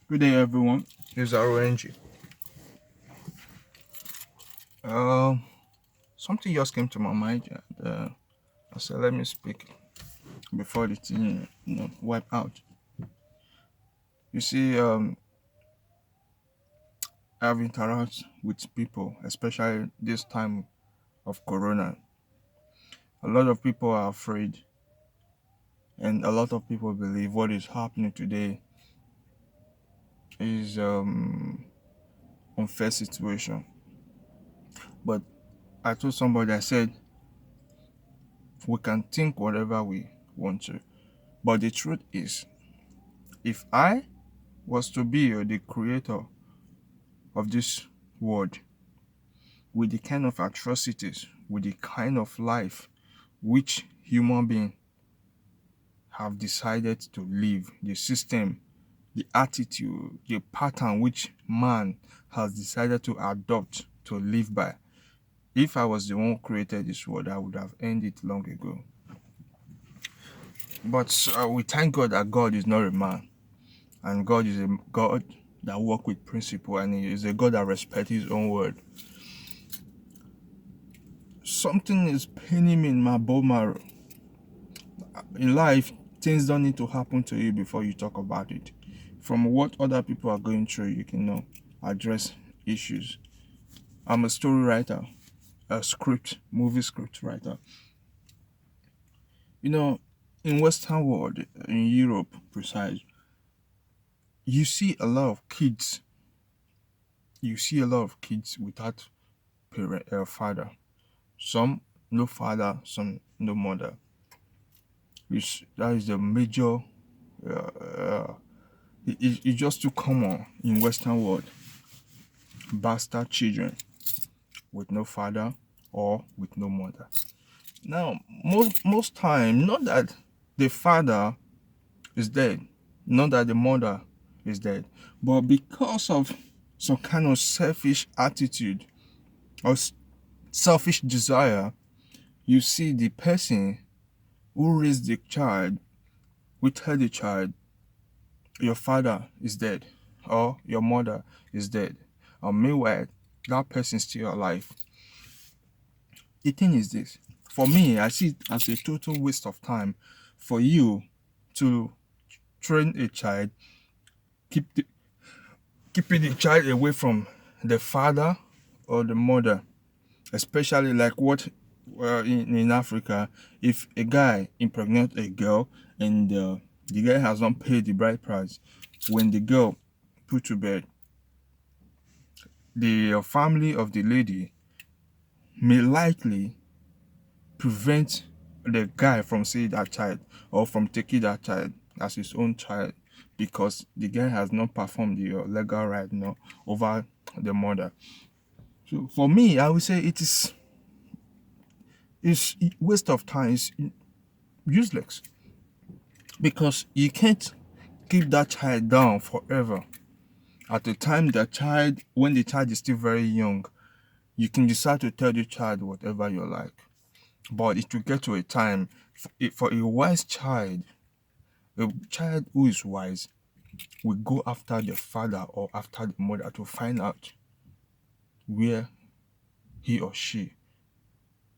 Good day, everyone. This is RNG. Uh, Something just came to my mind, and I said, let me speak before the thing, wipe out. You see, I've interacted with people, especially this time of Corona. A lot of people are afraid, and a lot of people believe what is happening today is unfair situation. But I told somebody, I said, we can think whatever we want to, but the truth is, if I was to be the creator of this world, with the kind of atrocities, with the kind of life which human beings have decided to live, the system, the attitude, the pattern which man has decided to adopt to live by. If I was the one who created this world, I would have ended it long ago. But we thank God that God is not a man, and God is a God that works with principle, and He is a God that respects His own word. Something is paining me in my bone marrow. In life, things don't need to happen to you before you talk about it. From what other people are going through, you can address issues. I'm a story writer, movie script writer. In Western world, in Europe, precise, you see a lot of kids. You see a lot of kids without father. Some no father, some no mother. That is the major. It's just too common in Western world. Bastard children with no father or with no mother. Now, most time, not that the father is dead, not that the mother is dead, but because of some kind of selfish attitude or selfish desire, you see the person who raised the child will tell the child, your father is dead or your mother is dead. And meanwhile, that person is still alive. The thing is this, for me, I see it as a total waste of time for you to train a child, keeping the child away from the father or the mother, especially like what in Africa, if a guy impregnates a girl and the guy has not paid the bride price, when the girl put to bed, the family of the lady may likely prevent the guy from seeing that child or from taking that child as his own child because the guy has not performed the legal right over the mother. So for me, I would say it's waste of time. It's useless because you can't keep that child down forever. At the time when the child is still very young, you can decide to tell the child whatever you like. But it will get to a time for a wise child, a child who is wise will go after the father or after the mother to find out where he or she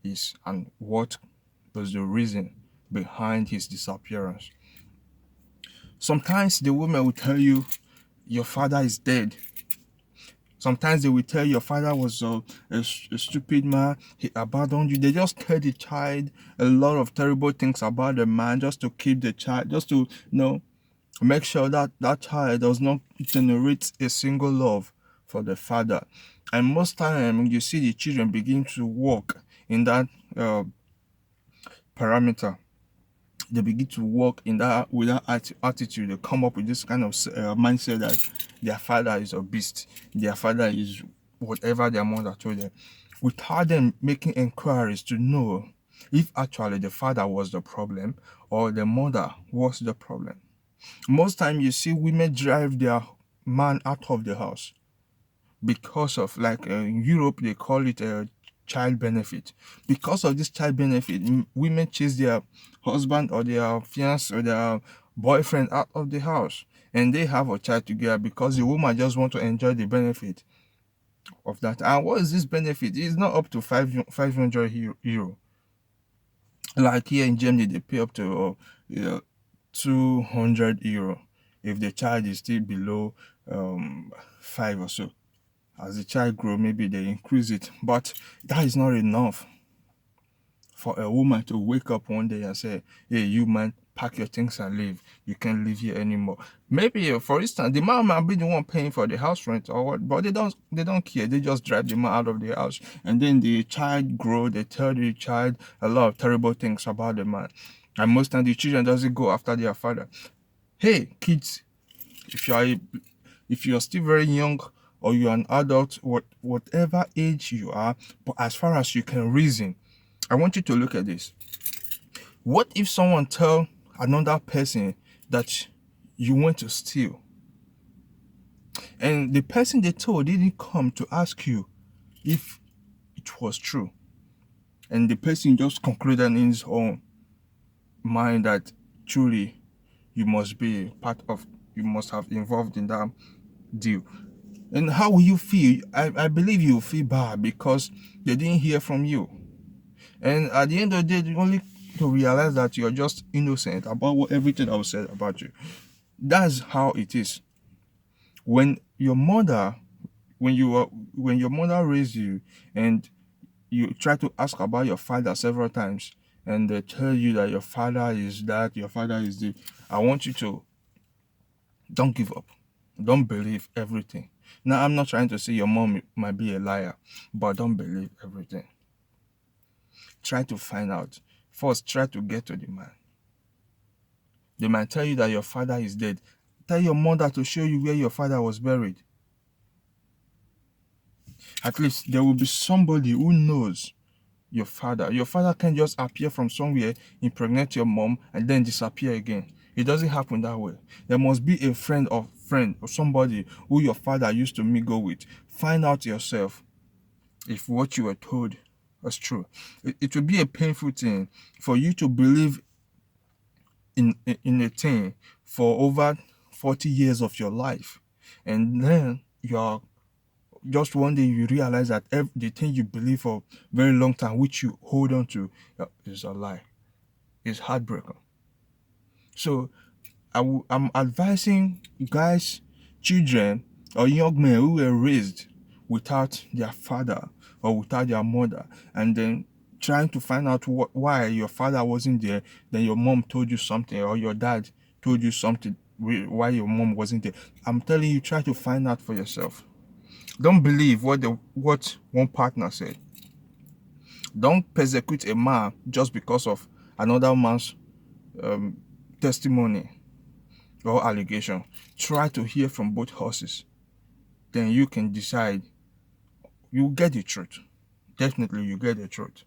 is and what was the reason behind his disappearance. Sometimes the woman will tell you your father is dead. Sometimes they will tell your father was a stupid man, he abandoned you. They just tell the child a lot of terrible things about the man just to keep the child, just to make sure that that child does not generate a single love for the father. And most time you see the children begin to walk in that parameter. They begin to walk in that with that attitude. They come up with this kind of mindset that their father is a beast, their father is whatever their mother told them, without them making inquiries to know if actually the father was the problem or the mother was the problem. Most time you see women drive their man out of the house because of, like, in Europe they call it a child benefit. Because of this child benefit, women chase their husband or their fiance or their boyfriend out of the house. and they have a child together because the woman just want to enjoy the benefit of that. And what is this benefit? It's not up to 500 euro. Like here in Germany, they pay up to 200 euro if the child is still below 5 or so. As the child grow, maybe they increase it, but that is not enough for a woman to wake up one day and say, hey, you man, pack your things and leave. You can't live here anymore. Maybe, for instance, the man might be the one paying for the house rent or what, but they don't care. They just drive the man out of the house, and then the child grow. They tell the child a lot of terrible things about the man, and most times the children doesn't go after their father. Hey, kids, if you're still very young, or you're an adult, whatever age you are, but as far as you can reason, I want you to look at this. What if someone tell another person that you went to steal, and the person they told didn't come to ask you if it was true, and the person just concluded in his own mind that truly you must have involved in that deal? And how will you feel? I believe you will feel bad because they didn't hear from you. And at the end of the day, you only to realize that you're just innocent about everything that was said about you. That's how it is. When your mother raised you, and you try to ask about your father several times, and they tell you that your father is that, your father is the, I want you to don't give up. Don't believe everything. Now, I'm not trying to say your mom might be a liar, but don't believe everything. Try to find out. First, try to get to the man. They might tell you that your father is dead. Tell your mother to show you where your father was buried. At least there will be somebody who knows your father. Your father can't just appear from somewhere, impregnate your mom, and then disappear again. It doesn't happen that way. There must be a friend or somebody who your father used to mingle with. Find out yourself if what you were told was true. It will be a painful thing for you to believe in a thing for over 40 years of your life, and then you're just one day you realize that the thing you believe for a very long time, which you hold on to, is a lie. It's heartbreaking. So I'm advising guys, children, or young men who were raised without their father or without their mother, and then trying to find out why your father wasn't there, then your mom told you something, or your dad told you something why your mom wasn't there. I'm telling you, try to find out for yourself. Don't believe what one partner said. Don't persecute a man just because of another man's testimony or allegation. Try to hear from both horses. Then you can decide. You get the truth. Definitely you get the truth.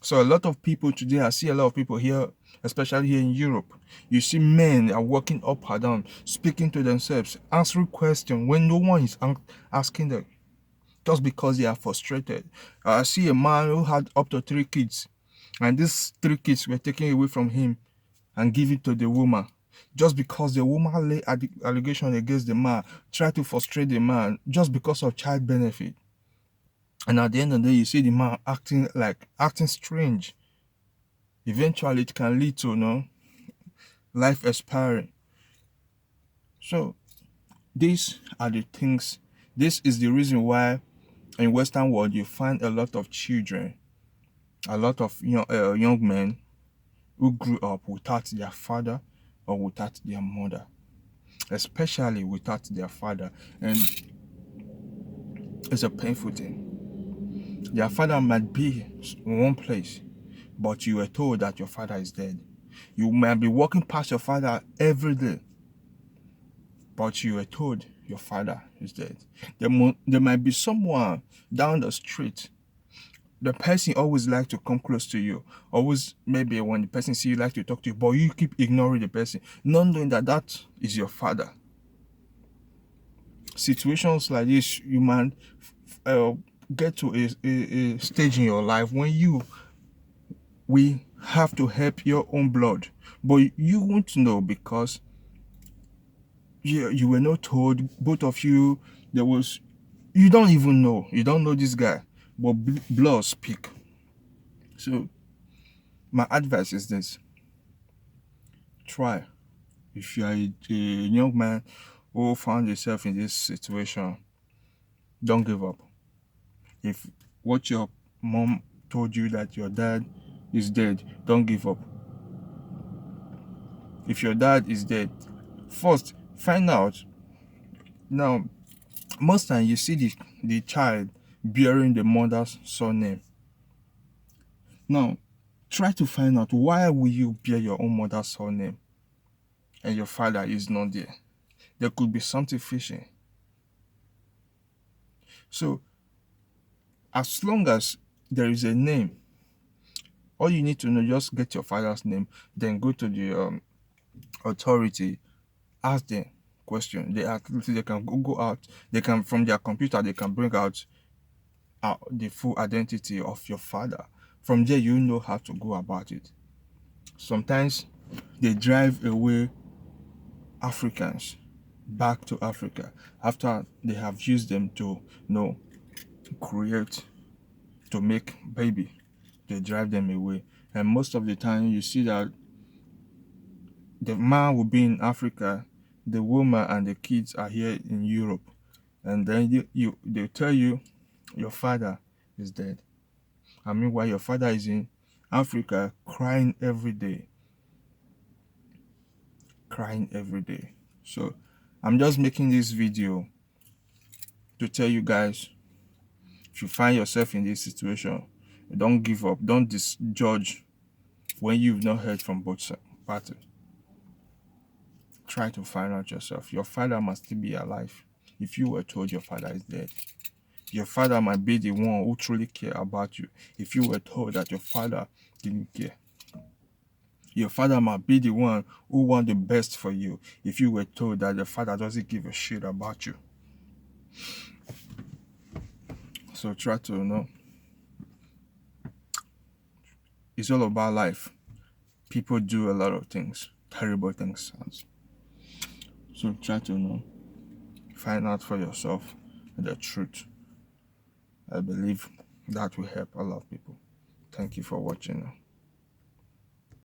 So a lot of people today, I see a lot of people here, especially here in Europe. You see men are walking up and down, speaking to themselves, answering questions when no one is asking them, just because they are frustrated. I see a man who had up to 3 kids, and these 3 kids were taken away from him and given to the woman, just because the woman laid allegation against the man, tried to frustrate the man just because of child benefit. And at the end of the day, you see the man acting strange. Eventually, it can lead to life expiring. So, these are the things. This is the reason why in Western world you find a lot of children, a lot of young men who grew up without their father or without their mother, especially without their father, and it's a painful thing. Their father might be in one place, but you were told that your father is dead. You might be walking past your father every day, but you were told your father is dead. There might be someone down the street. The person always like to come close to you. Always, maybe when the person see you, like to talk to you, but you keep ignoring the person, not knowing that is your father. Situations like this, you might get to a stage in your life when we have to help your own blood, but you won't know because you were not told, both of you, there was, you don't even know, you don't know this guy, but blood speak. So my advice is this: try. If you are a young man who found yourself in this situation, don't give up. If what your mom told you that your dad is dead, don't give up. If your dad is dead, first find out. Now, most time you see the child bearing the mother's surname. Now, try to find out, why will you bear your own mother's surname and your father is not there? There could be something fishy. So, as long as there is a name, all you need to know, just get your father's name, then go to the authority, ask them question. They can go out, they can, from their computer, they can bring out the full identity of your father. From there, you know how to go about it. Sometimes they drive away Africans back to Africa after they have used them to, create, to make baby. They drive them away, and most of the time you see that the man will be in Africa, the woman and the kids are here in Europe, and then they tell you your father is dead. I mean, while your father is in Africa crying every day. Crying every day. So I'm just making this video to tell you guys, if you find yourself in this situation, don't give up. Don't judge when you've not heard from both parties. Try to find out yourself. Your father must still be alive. If you were told your father is dead, your father might be the one who truly care about you. If you were told that your father didn't care, your father might be the one who want the best for you. If you were told that your father doesn't give a shit about you. So try to know. It's all about life. People do a lot of things, terrible things. So try to find out for yourself the truth. I believe that will help a lot of people. Thank you for watching.